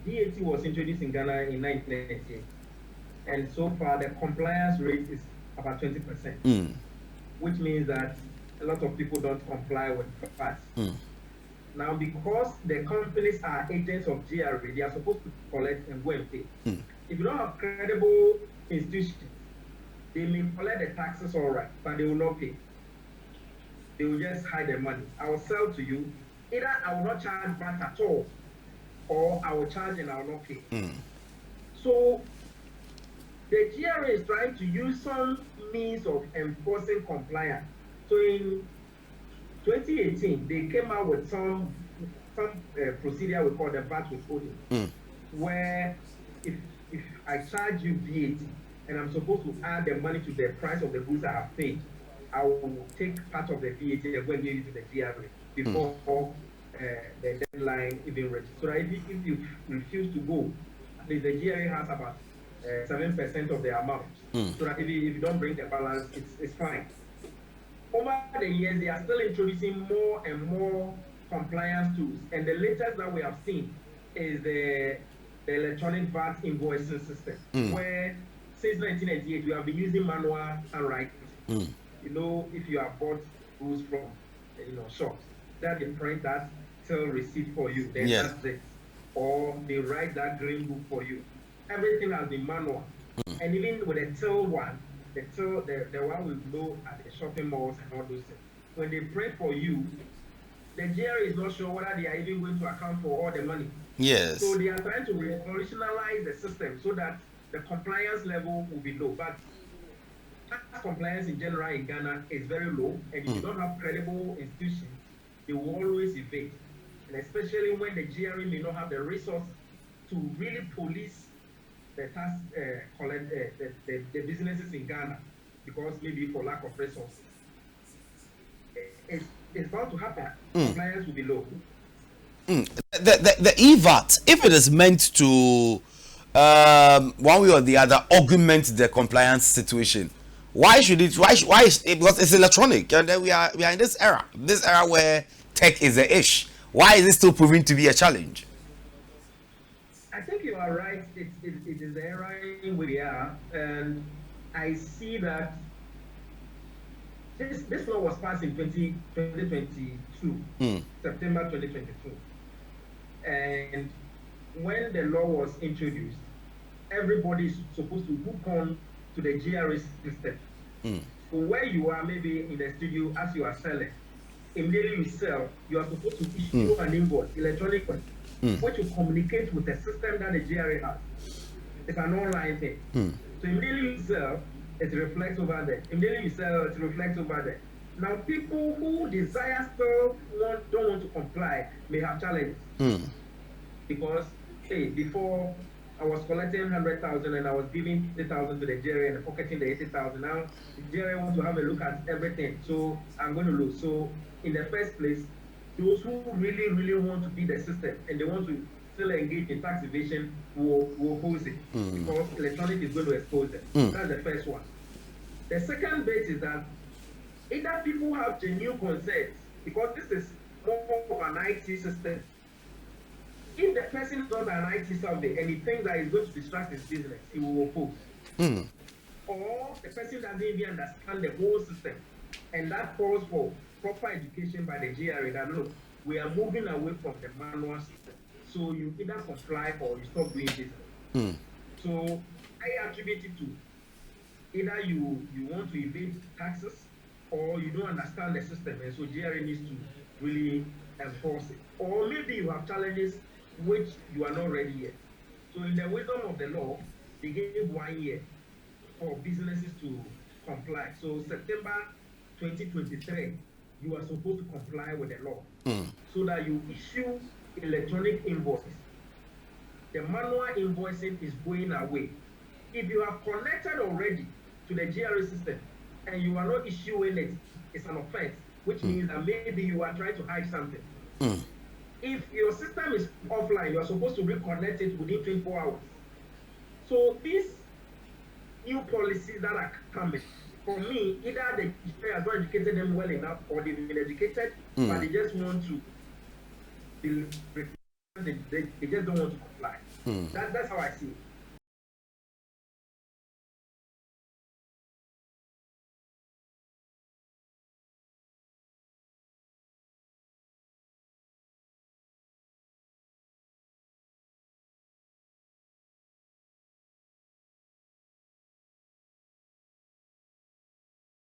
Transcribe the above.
VAT was introduced in Ghana in 1998, and so far the compliance rate is about 20%, Mm. which means that a lot of people don't comply with VAT. Mm. Now, because the companies are agents of GRA, they are supposed to collect and go and pay. Mm. If you don't have credible institutions, they may collect the taxes all right, but they will not pay. They will just hide the money. I will sell to you. Either I will not charge VAT at all, or I will charge and I will not pay. Mm. So the GRA is trying to use some means of enforcing compliance. So in 2018, they came out with some procedure we call the VAT withholding, Mm. where if if I charge you VAT and I'm supposed to add the money to the price of the goods I have paid, I will take part of the VAT and go and give it to the GRA Mm. before the deadline even reaches. So that if you refuse to go, at least the GRA has about 7% of the amount. Mm. So that if you don't bring the balance, it's fine. Over the years, they are still introducing more and more compliance tools. And the latest that we have seen is the electronic VAT invoicing system, Mm. where since 1998, we have been using manual handwriting. Mm. You know, if you have bought goods from, shops, that they print that till receipt for you, then Yeah. that's it. Or they write that green book for you. Everything has been manual. And even with the till one, the one we know at the shopping malls and all those things, when they print for you, the GRA is not sure whether they are even going to account for all the money. So Yes. they are trying to operationalize the system so that the compliance level will be low. But tax compliance in general in Ghana is very low, and if you Mm. don't have credible institutions, they will always evade. And especially when the GRA may not have the resource to really police the tax collect the businesses in Ghana, because maybe for lack of resources, it's bound to happen. Mm. Compliance will be low. Mm. The EVAT, if it is meant to one way or the other augment the compliance situation, why should it? Why is it? Because it's electronic, and then we are in this era where tech is the ish. Why is it still proving to be a challenge? I think you are right. It is the era in we are, and I see that this law was passed in 2022, Mm. September 2022. And when the law was introduced, everybody is supposed to hook on to the GRA system. Mm. So where you are, maybe in the studio, as you are selling, immediately you sell, you are supposed to issue an invoice electronically, which will communicate with the system that the GRA has. It's an online thing. So immediately you sell, it reflects over there. Immediately you sell, it reflects over there. Now, people who desire still don't want to comply may have challenges, because hey, before I was collecting 100,000 and I was giving 80,000 to the GRA and pocketing the 80,000. Now the GRA wants to have a look at everything, so I'm going to lose. So in the first place, those who really, really want to be the system and they want to still engage in tax evasion will oppose it, because electronic is going to expose them. That's the first one. The second bit is that either people have genuine concerns, because this is more of an IT system. If the person does an IT survey and he thinks that he's going to distract his business, he will oppose. Or the person doesn't even understand the whole system, and that calls for proper education by the GRA that look, we are moving away from the manual system. So you either comply or you stop doing business. So I attribute it to either you want to evade taxes or you don't understand the system, and so GRA needs to really enforce it. Or maybe you have challenges which you are not ready yet. So in the wisdom of the law, they gave 1 year for businesses to comply. So September 2023, you are supposed to comply with the law, so that you issue electronic invoices. The manual invoicing is going away. If you have connected already to the GRA system and you are not issuing it, it's an offense, which means that maybe you are trying to hide something. If your system is offline, you are supposed to reconnect it within 24 hours. So these new policies that are coming, for me, either the GRA has not educated them well enough, or they've been educated, but they just want to be they just don't want to comply. That's how I see it.